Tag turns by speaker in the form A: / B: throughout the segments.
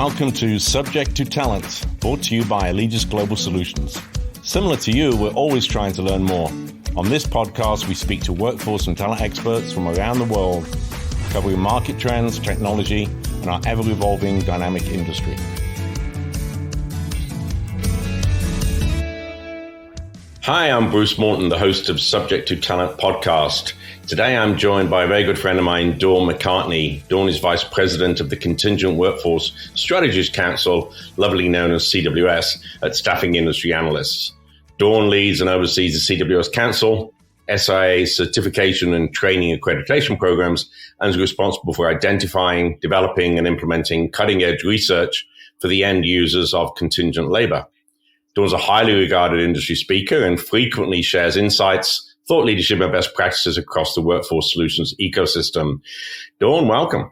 A: Welcome to Subject to Talent, brought to you by Allegis Global Solutions. Similar to you, we're always trying to learn more. On this podcast, we speak to workforce and talent experts from around the world, covering market trends, technology, and our ever-evolving dynamic industry. Hi, I'm Bruce Morton, the host of Subject to Talent podcast. Today, I'm joined by a very good friend of mine, Dawn McCartney. Dawn is Vice President of the Contingent Workforce Strategies Council, lovely known as CWS, at Staffing Industry Analysts. Dawn leads and oversees the CWS Council, SIA certification and training accreditation programs, and is responsible for identifying, developing, and implementing cutting-edge research for the end users of contingent labor. Dawn's a highly regarded industry speaker and frequently shares insights, thought leadership, and best practices across the workforce solutions ecosystem. Dawn, welcome.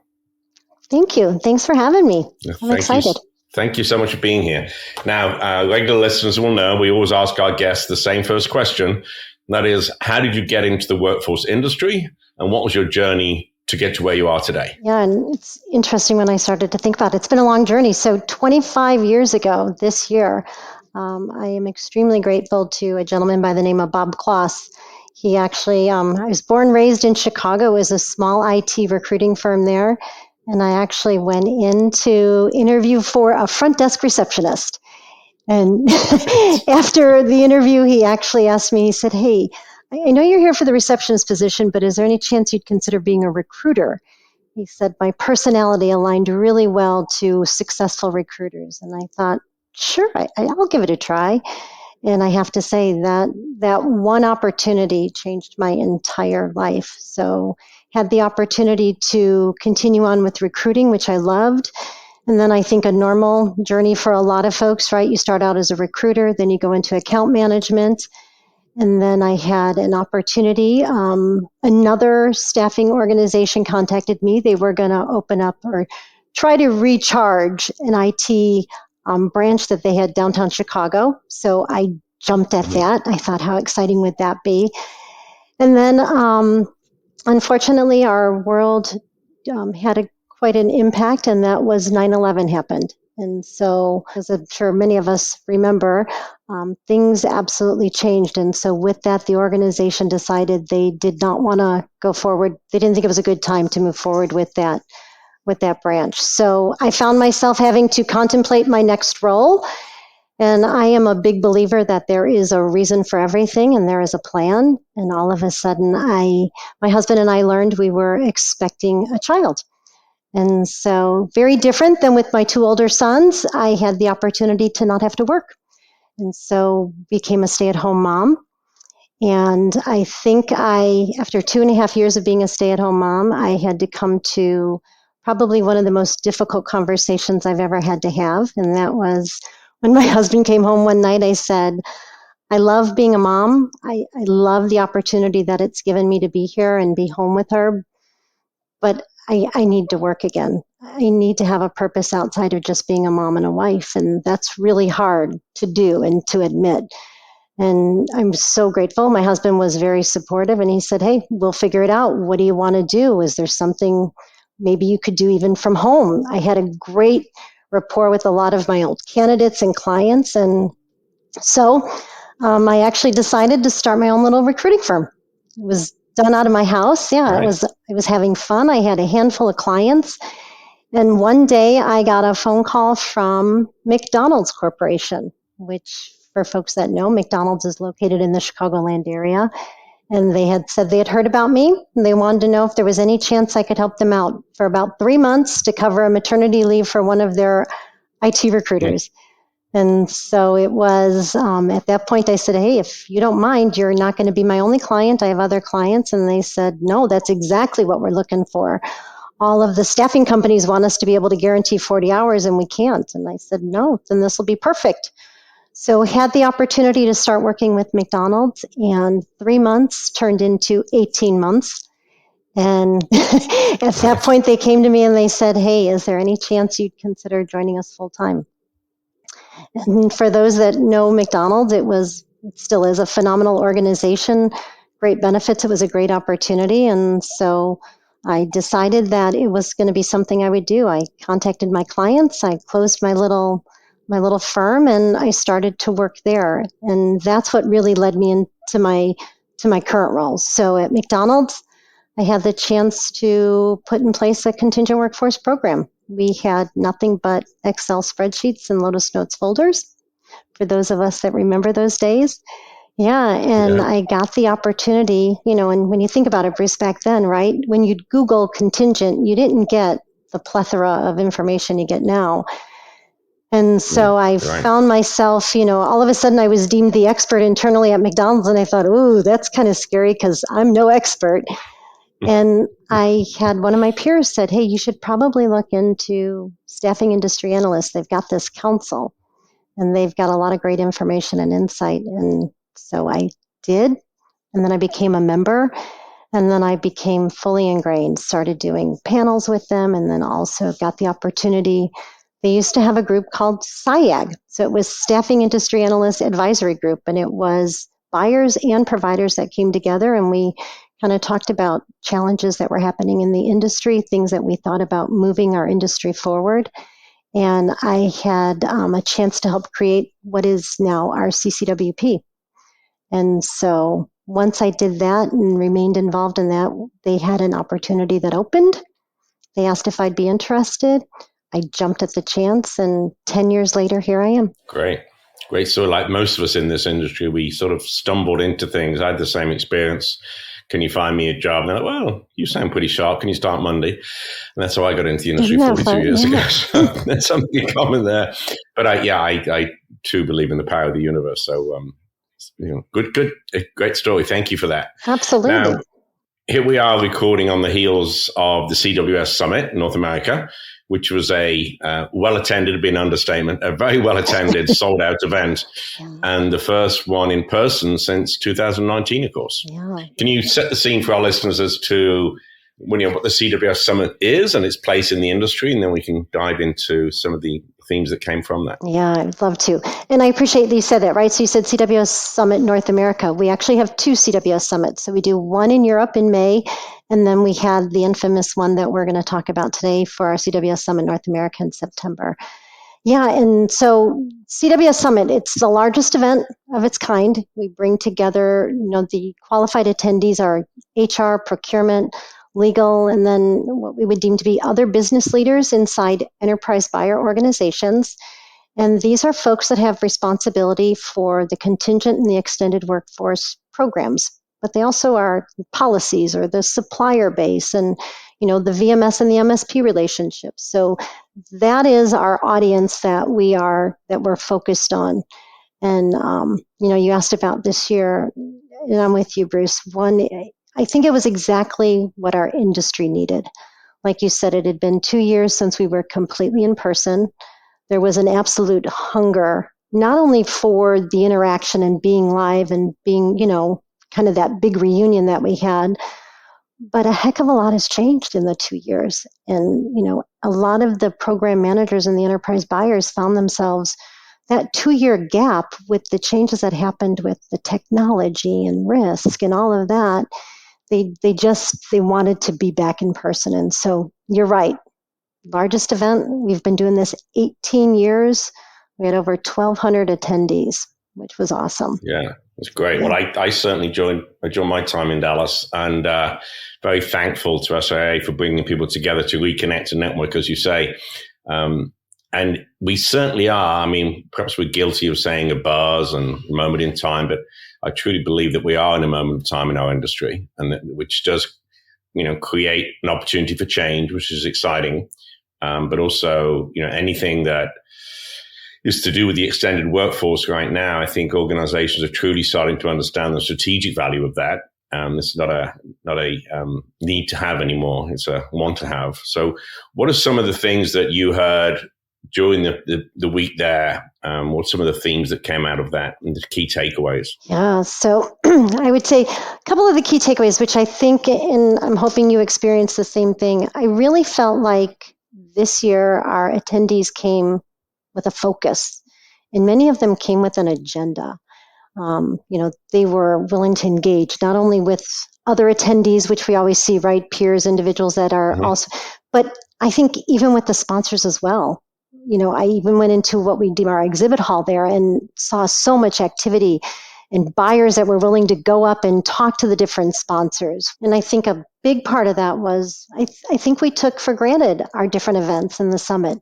B: Thank you. Thanks for having me. I'm excited.
A: Thank you so much for being here. Now, regular listeners will know we always ask our guests the same first question. And that is, how did you get into the workforce industry? And what was your journey to get to where you are today?
B: Yeah, and it's interesting when I started to think about it. It's been a long journey. So 25 years ago this year, I am extremely grateful to a gentleman by the name of Bob Kloss. He actually, I was born and raised in Chicago. It was a small IT recruiting firm there. And I actually went in to interview for a front desk receptionist. And after the interview, he actually asked me, he said, "Hey, I know you're here for the receptionist position, but is there any chance you'd consider being a recruiter?" He said, my personality aligned really well to successful recruiters. And I thought, sure, I'll give it a try. And I have to say that one opportunity changed my entire life. So had the opportunity to continue on with recruiting, which I loved. And then I think a normal journey for a lot of folks, right? You start out as a recruiter, then you go into account management. And then I had an opportunity. Another staffing organization contacted me. They were going to open up or try to recharge an IT branch that they had downtown Chicago. So I jumped at that. I thought, how exciting would that be? And then, unfortunately, our world had quite an impact, and that was 9/11 happened. And so, as I'm sure many of us remember, things absolutely changed. And so with that, the organization decided they did not want to go forward. They didn't think it was a good time to move forward with that branch. So I found myself having to contemplate my next role. And I am a big believer that there is a reason for everything and there is a plan. And all of a sudden, my husband and I learned we were expecting a child. And so very different than with my two older sons, I had the opportunity to not have to work. And so became a stay-at-home mom. And I think after 2.5 years of being a stay-at-home mom, I had to come to probably one of the most difficult conversations I've ever had to have. And that was when my husband came home one night. I said, I love being a mom. I love the opportunity that it's given me to be here and be home with her. But I need to work again. I need to have a purpose outside of just being a mom and a wife. And that's really hard to do and to admit. And I'm so grateful. My husband was very supportive. And he said, hey, we'll figure it out. What do you want to do? Is there something maybe you could do even from home? I had a great rapport with a lot of my old candidates and clients. And so I actually decided to start my own little recruiting firm. It was done out of my house. Yeah, right. I was having fun. I had a handful of clients. And one day I got a phone call from McDonald's Corporation, which for folks that know, McDonald's is located in the Chicagoland area. And they had said they had heard about me, and they wanted to know if there was any chance I could help them out for about 3 months to cover a maternity leave for one of their IT recruiters. And so it was, at that point, I said, hey, if you don't mind, you're not going to be my only client. I have other clients. And they said, no, that's exactly what we're looking for. All of the staffing companies want us to be able to guarantee 40 hours, and we can't. And I said, no, then this will be perfect. So had the opportunity to start working with McDonald's, and 3 months turned into 18 months. And at that point, they came to me and they said, hey, is there any chance you'd consider joining us full time? And for those that know McDonald's, it still is a phenomenal organization, great benefits. It was a great opportunity. And so I decided that it was going to be something I would do. I contacted my clients. I closed my little firm, and I started to work there. And that's what really led me into my current role. So at McDonald's, I had the chance to put in place a contingent workforce program. We had nothing but Excel spreadsheets and Lotus Notes folders, for those of us that remember those days. Yeah, and
A: Yeah.
B: I got the opportunity, and when you think about it, Bruce, back then, right, when you'd Google contingent, you didn't get the plethora of information you get now. And so I
A: Right.
B: found myself, all of a sudden I was deemed the expert internally at McDonald's, and I thought, ooh, that's kind of scary because I'm no expert. And I had one of my peers said, hey, you should probably look into Staffing Industry Analysts. They've got this council, and they've got a lot of great information and insight. And so I did. And then I became a member. And then I became fully ingrained, started doing panels with them, and then also got the opportunity. They used to have a group called SIAG. So it was Staffing Industry Analyst Advisory Group. And it was buyers and providers that came together, and we kind of talked about challenges that were happening in the industry, things that we thought about moving our industry forward. And I had a chance to help create what is now our CCWP. And so once I did that and remained involved in that, they had an opportunity that opened. They asked if I'd be interested. I jumped at the chance, and 10 years later, here I am.
A: Great. So like most of us in this industry, we sort of stumbled into things. I had the same experience. Can you find me a job? And they're like, well, you sound pretty sharp. Can you start Monday? And that's how I got into the industry 42 years ago. So there's something in common there. But I too believe in the power of the universe. So, good, great story. Thank you for that.
B: Absolutely.
A: Now, here we are recording on the heels of the CWS Summit North America, which was a well-attended, been understatement, a very well-attended, sold-out event, and the first one in person since 2019, of course.
B: Yeah.
A: Can you set the scene for our listeners as to what the CWS Summit is and its place in the industry, and then we can dive into some of the themes that came from that?
B: Yeah, I'd love to. And I appreciate that you said that, right? So you said CWS Summit North America. We actually have two CWS Summits. So we do one in Europe in May, and then we had the infamous one that we're going to talk about today for our CWS Summit North America in September. Yeah, and so CWS Summit, it's the largest event of its kind. We bring together, the qualified attendees are HR, procurement, legal, and then what we would deem to be other business leaders inside enterprise buyer organizations. And these are folks that have responsibility for the contingent and the extended workforce programs, but they also are policies or the supplier base and, the VMS and the MSP relationships. So that is our audience that we're focused on. And, you asked about this year, and I'm with you, Bruce. One, I think it was exactly what our industry needed. Like you said, it had been 2 years since we were completely in person. There was an absolute hunger, not only for the interaction and being live and being, kind of that big reunion that we had, but a heck of a lot has changed in the 2 years. And, a lot of the program managers and the enterprise buyers found themselves that 2-year gap with the changes that happened with the technology and risk and all of that. They wanted to be back in person. And so you're right. Largest event. We've been doing this 18 years. We had over 1,200 attendees, which was awesome.
A: Yeah, it's great. Yeah. Well, I certainly enjoyed my time in Dallas, and very thankful to SIA for bringing people together to reconnect and network, as you say. And we certainly are. I mean, perhaps we're guilty of saying a buzz and a moment in time, but I truly believe that we are in a moment of time in our industry, and which does, create an opportunity for change, which is exciting. But also, anything that is to do with the extended workforce right now, I think organizations are truly starting to understand the strategic value of that. It's not a need to have anymore. It's a want to have. So what are some of the things that you heard during the week there? What's some of the themes that came out of that and the key takeaways?
B: Yeah, so I would say a couple of the key takeaways, which I think, and I'm hoping you experienced the same thing. I really felt like this year our attendees came with a focus, and many of them came with an agenda. They were willing to engage not only with other attendees, which we always see, right? Peers, individuals that are also, but I think even with the sponsors as well, I even went into what we deem our exhibit hall there and saw so much activity and buyers that were willing to go up and talk to the different sponsors. And I think a big part of that was, I think we took for granted our different events in the summit.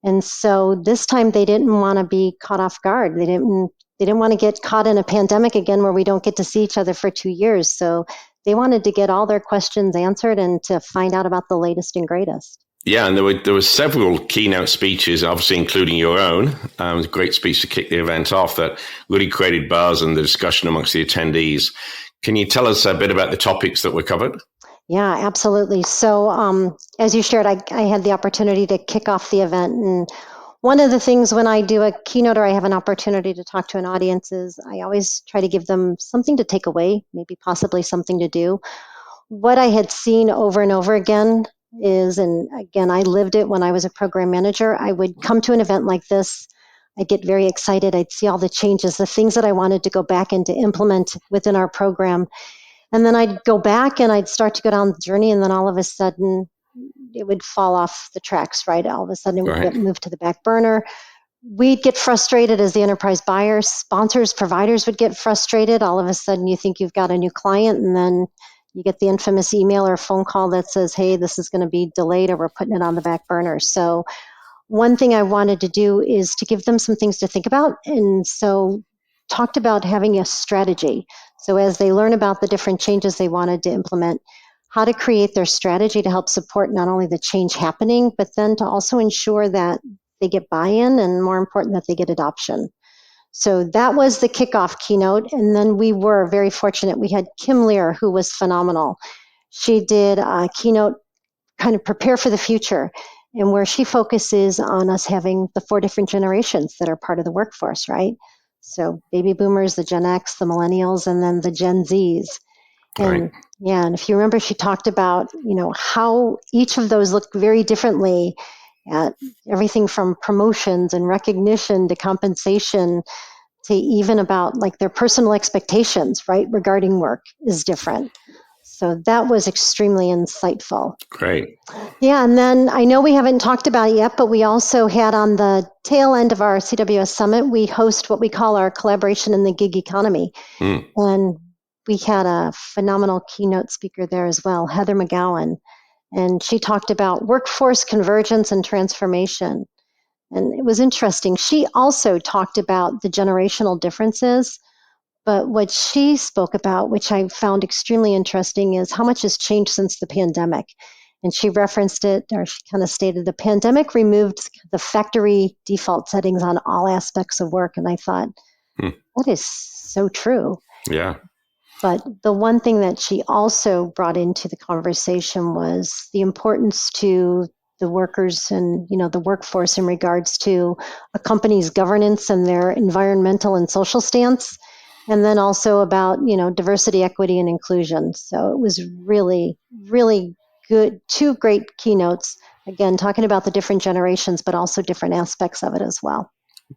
B: And so this time they didn't want to be caught off guard. They didn't want to get caught in a pandemic again where we don't get to see each other for 2 years. So they wanted to get all their questions answered and to find out about the latest and greatest.
A: Yeah, and there were several keynote speeches, obviously including your own. A great speech to kick the event off that really created buzz and the discussion amongst the attendees. Can you tell us a bit about the topics that were covered?
B: Yeah, absolutely. So as you shared, I had the opportunity to kick off the event. And one of the things when I do a keynote or I have an opportunity to talk to an audience is I always try to give them something to take away, maybe possibly something to do. What I had seen over and over again is, and again, I lived it when I was a program manager, I would come to an event like this. I'd get very excited. I'd see all the changes, the things that I wanted to go back and to implement within our program. And then I'd go back and I'd start to go down the journey. And then all of a sudden it would fall off the tracks, right? All of a sudden it would get moved to the back burner. We'd get frustrated as the enterprise buyers, sponsors, providers would get frustrated. All of a sudden you think you've got a new client and then you get the infamous email or phone call that says, hey, this is going to be delayed or we're putting it on the back burner. So one thing I wanted to do is to give them some things to think about. And so talked about having a strategy. So as they learn about the different changes they wanted to implement, how to create their strategy to help support not only the change happening, but then to also ensure that they get buy-in and more important that they get adoption. So that was the kickoff keynote. And then we were very fortunate. We had Kim Lear, who was phenomenal. She did a keynote kind of prepare for the future, and where she focuses on us having the 4 different generations that are part of the workforce, right? So baby boomers, the Gen X, the millennials, and then the Gen Zs. And yeah, and if you remember, she talked about, how each of those look very differently at everything from promotions and recognition to compensation to even about like their personal expectations, right, regarding work is different. So that was extremely insightful.
A: Great.
B: Yeah, and then I know we haven't talked about it yet, but we also had on the tail end of our CWS Summit, we host what we call our collaboration in the gig economy. And we had a phenomenal keynote speaker there as well, Heather McGowan. And she talked about workforce convergence and transformation. And it was interesting. She also talked about the generational differences. But what she spoke about, which I found extremely interesting, is how much has changed since the pandemic. And she referenced it, or she kind of stated the pandemic removed the factory default settings on all aspects of work. And I thought, that is so true.
A: Yeah.
B: But the one thing that she also brought into the conversation was the importance to the workers and, the workforce in regards to a company's governance and their environmental and social stance. And then also about, diversity, equity, and inclusion. So it was really, really good. 2 great keynotes, again, talking about the different generations, but also different aspects of it as well.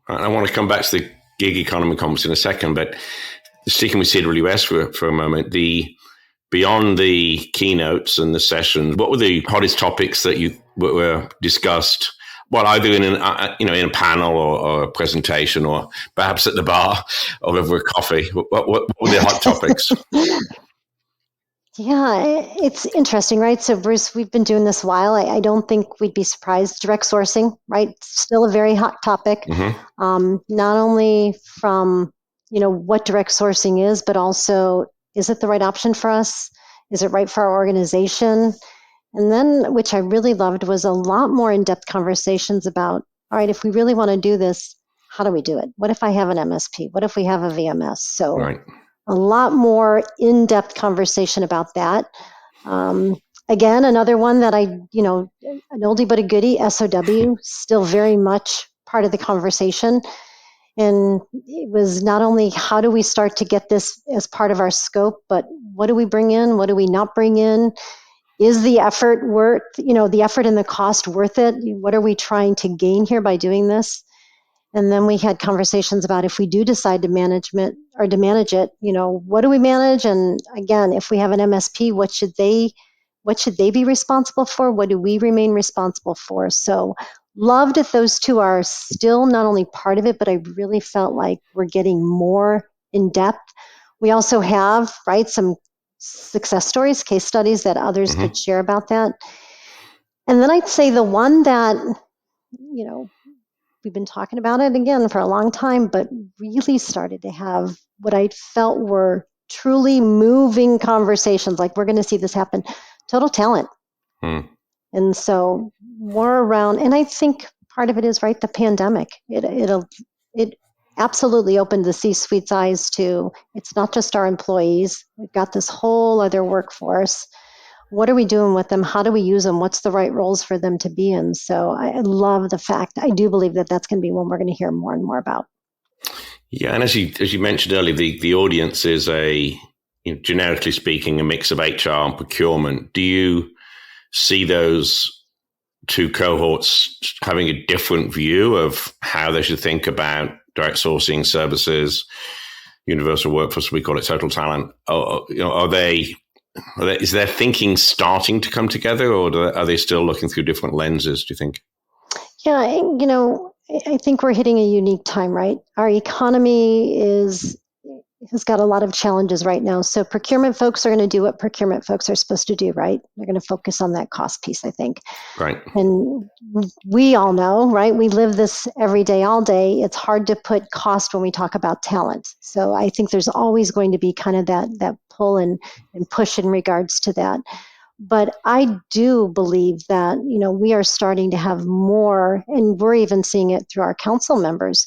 A: I want to come back to the gig economy conference in a second, but sticking with CWS for a moment, beyond the keynotes and the sessions, what were the hottest topics that were discussed? Well, either in a panel or a presentation, or perhaps at the bar or over a coffee. What were the hot topics?
B: Yeah, it's interesting, right? So, Bruce, we've been doing this a while. I don't think we'd be surprised. Direct sourcing, right? Still a very hot topic. Not only from what direct sourcing is, but also, is it the right option for us? Is it right for our organization? And then, which I really loved, was a lot more in-depth conversations about, all right, if we really want to do this, how do we do it? What if I have an MSP? What if we have a VMS? So a lot more in-depth conversation about that. Again, another one that an oldie but a goodie, SOW, still very much part of the conversation. And it was not only how do we start to get this as part of our scope, but what do we bring in? What do we not bring in? Is the effort worth, the effort and the cost worth it? What are we trying to gain here by doing this? And then we had conversations about if we do decide to manage it, what do we manage? And again, if we have an MSP, what should they be responsible for? What do we remain responsible for? So loved that those two are still not only part of it, but I really felt like we're getting more in depth. We also have, right, some success stories, case studies that others could share about that. And then I'd say the one that, we've been talking about it again for a long time, but really started to have what I felt were truly moving conversations. Like, we're going to see this happen. Total talent. And so more around, and I think part of it is, right, the pandemic. It absolutely opened the C-suite's eyes to, it's not just our employees. We've got this whole other workforce. What are we doing with them? How do we use them? What's the right roles for them to be in? So I love the fact, I do believe that that's going to be one we're going to hear more and more about.
A: Yeah, and as you mentioned earlier, the audience is generically speaking, a mix of HR and procurement. Do you see those two cohorts having a different view of how they should think about direct sourcing services, universal workforce, we call it total talent? Is their thinking starting to come together, or are they still looking through different lenses, do you think?
B: Yeah, I think we're hitting a unique time, right? Our economy has got a lot of challenges right now. So procurement folks are going to do what procurement folks are supposed to do, right? They're going to focus on that cost piece, I think.
A: Right.
B: And we all know, right? We live this every day, all day. It's hard to put cost when we talk about talent. So I think there's always going to be kind of that pull and push in regards to that. But I do believe that, we are starting to have more, and we're even seeing it through our council members,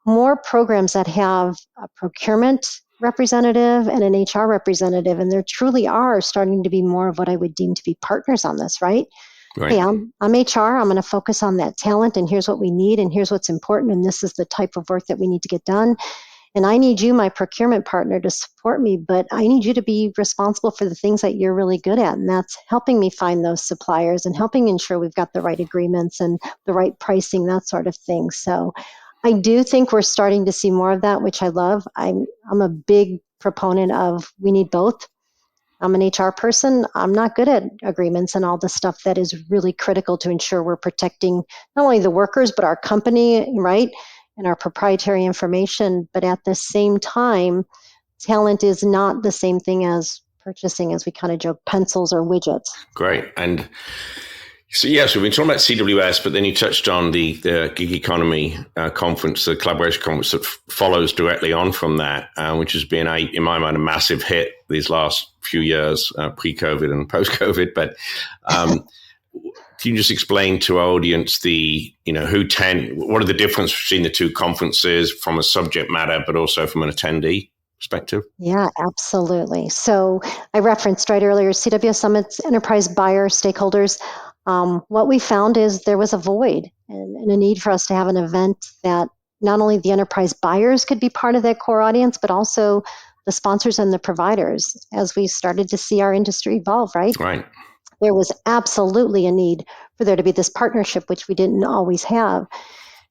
B: more programs that have a procurement representative and an HR representative. And there truly are starting to be more of what I would deem to be partners on this, right?
A: Right.
B: Hey, I'm HR. I'm going to focus on that talent, and here's what we need, and here's what's important, and this is the type of work that we need to get done. And I need you, my procurement partner, to support me, but I need you to be responsible for the things that you're really good at. And that's helping me find those suppliers and helping ensure we've got the right agreements and the right pricing, that sort of thing. So I do think we're starting to see more of that, which I love. I'm a big proponent of, we need both. I'm an HR person. I'm not good at agreements and all the stuff that is really critical to ensure we're protecting not only the workers, but our company, right? And our proprietary information. But at the same time, talent is not the same thing as purchasing, as we kind of joke, pencils or widgets.
A: Great. And so, yes, we've been talking about CWS, but then you touched on the gig economy conference, the collaboration conference that follows directly on from that, which has been, in my mind, a massive hit these last few years, pre-COVID and post-COVID. But can you just explain to our audience what are the difference between the two conferences from a subject matter, but also from an attendee perspective?
B: Yeah, absolutely. So I referenced right earlier, CWS Summit's enterprise buyer stakeholders. What we found is there was a void and a need for us to have an event that not only the enterprise buyers could be part of that core audience, but also the sponsors and the providers as we started to see our industry evolve, right?
A: Right.
B: There was absolutely a need for there to be this partnership, which we didn't always have.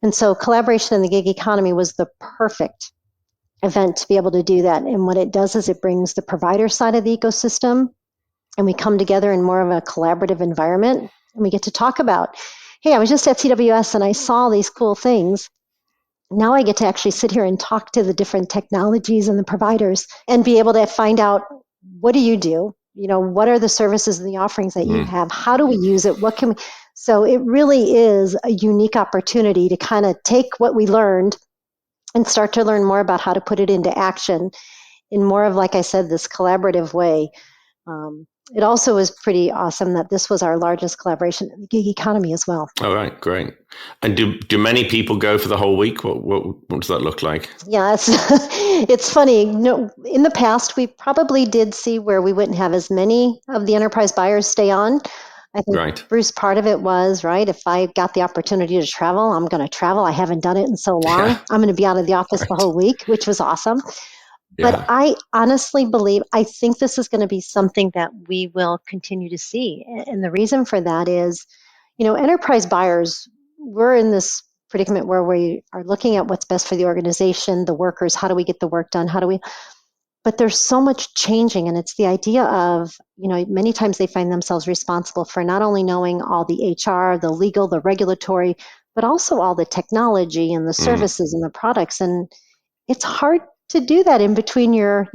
B: And so collaboration in the gig economy was the perfect event to be able to do that. And what it does is it brings the provider side of the ecosystem, and we come together in more of a collaborative environment, and we get to talk about, hey, I was just at CWS and I saw these cool things. Now I get to actually sit here and talk to the different technologies and the providers and be able to find out, what do you do? What are the services and the offerings that you have? How do we use it? What can we? So it really is a unique opportunity to kind of take what we learned and start to learn more about how to put it into action in more of, like I said, this collaborative way. It also was pretty awesome that this was our largest collaboration in the gig economy as well.
A: All right, great. And do many people go for the whole week? What does that look like?
B: Yeah, it's funny. In the past, we probably did see where we wouldn't have as many of the enterprise buyers stay on. I think, right. Bruce, part of it was, right, if I got the opportunity to travel, I'm going to travel. I haven't done it in so long. Yeah. I'm going to be out of the office the whole week, which was awesome. Yeah. But I honestly believe, I think this is going to be something that we will continue to see. And the reason for that is, enterprise buyers, we're in this predicament where we are looking at what's best for the organization, the workers, how do we get the work done, but there's so much changing, and it's the idea of, many times they find themselves responsible for not only knowing all the HR, the legal, the regulatory, but also all the technology and the services and the products. And it's hard to do that in between your,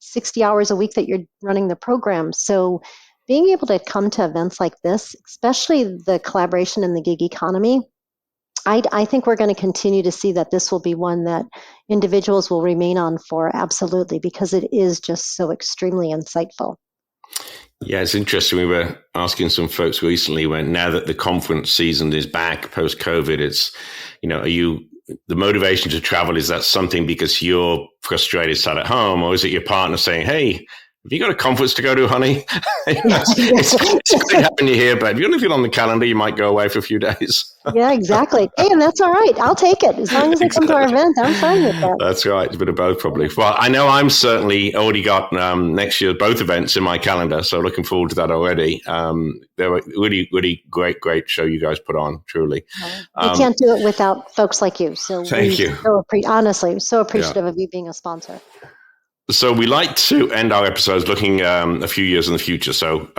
B: 60 hours a week that you're running the program. So being able to come to events like this, especially the collaboration in the gig economy, I think we're going to continue to see that this will be one that individuals will remain on for, absolutely, because it is just so extremely insightful.
A: Yeah, it's interesting. We were asking some folks recently when now that the conference season is back post-COVID, it's, the motivation to travel, is that something because you're frustrated sat at home, or is it your partner saying, hey, have you got a conference to go to, honey? It's great having you here, but if you're looking on the calendar, you might go away for a few days.
B: Yeah, exactly. Hey, and that's all right. I'll take it. As long as they come to our event, I'm fine with that.
A: That's right. It's a bit of both, probably. Well, I know I'm certainly already got next year both events in my calendar, so looking forward to that already. They were really, really great show you guys put on, truly.
B: We can't do it without folks like you. So
A: thank you.
B: Honestly, so appreciative of you being a sponsor.
A: So we like to end our episodes looking a few years in the future. So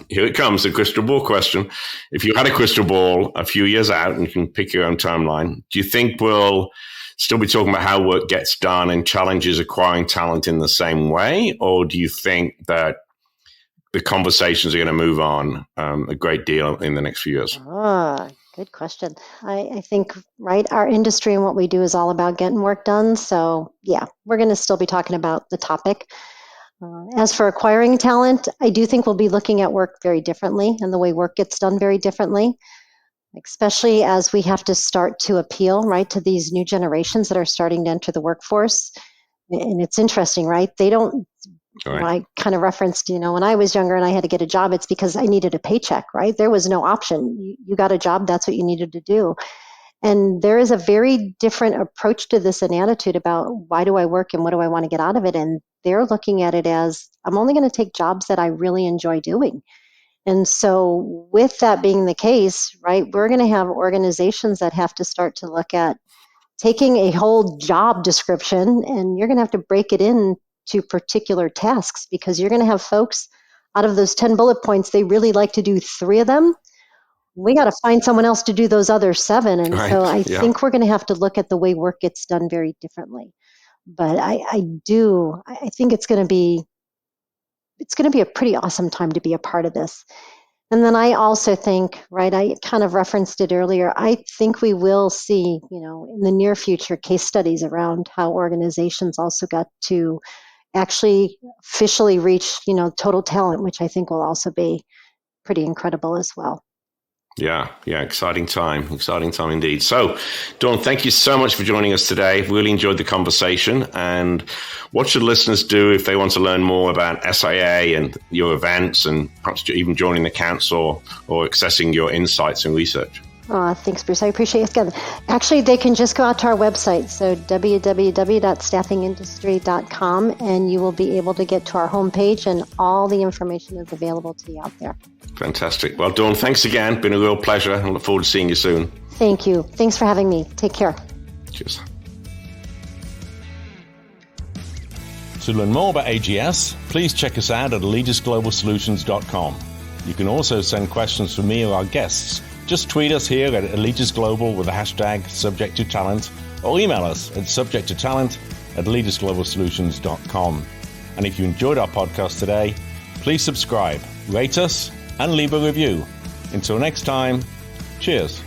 A: here it comes, the crystal ball question. If you had a crystal ball a few years out and you can pick your own timeline, do you think we'll still be talking about how work gets done and challenges acquiring talent in the same way? Or do you think that the conversations are going to move on a great deal in the next few years?
B: Good question. I think, right, our industry and what we do is all about getting work done. So, yeah, we're going to still be talking about the topic. As for acquiring talent, I do think we'll be looking at work very differently and the way work gets done very differently, especially as we have to start to appeal, right, to these new generations that are starting to enter the workforce. And it's interesting, right? They don't. Right. I kind of referenced, when I was younger and I had to get a job, it's because I needed a paycheck, right? There was no option. You got a job, that's what you needed to do. And there is a very different approach to this and attitude about why do I work and what do I want to get out of it? And they're looking at it as, I'm only going to take jobs that I really enjoy doing. And so with that being the case, right, we're going to have organizations that have to start to look at taking a whole job description, and you're going to have to break it in to particular tasks, because you're going to have folks out of those 10 bullet points, they really like to do 3 of them. We got to find someone else to do those other 7. And so I think we're going to have to look at the way work gets done very differently. But I think it's going to be a pretty awesome time to be a part of this. And then I also think, right, I kind of referenced it earlier, I think we will see, in the near future, case studies around how organizations also got to actually officially reach, total talent, which I think will also be pretty incredible as well.
A: Yeah, exciting time indeed. So, Dawn, thank you so much for joining us today. Really enjoyed the conversation. And what should listeners do if they want to learn more about SIA and your events, and perhaps even joining the council or accessing your insights and research?
B: Thanks, Bruce. I appreciate it. Again, actually, they can just go out to our website, so www.staffingindustry.com, and you will be able to get to our homepage, and all the information is available to you out there.
A: Fantastic. Well, Dawn, thanks again. Been a real pleasure. I look forward to seeing you soon.
B: Thank you. Thanks for having me. Take care.
A: Cheers.
C: To learn more about AGS, please check us out at AlegisGlobalSolutions.com. You can also send questions for me or our guests. Just tweet us here at Allegis Global with the hashtag #SubjectToTalent, or email us at subjecttotalent@AlegisGlobalSolutions.com. And if you enjoyed our podcast today, please subscribe, rate us, and leave a review. Until next time, cheers.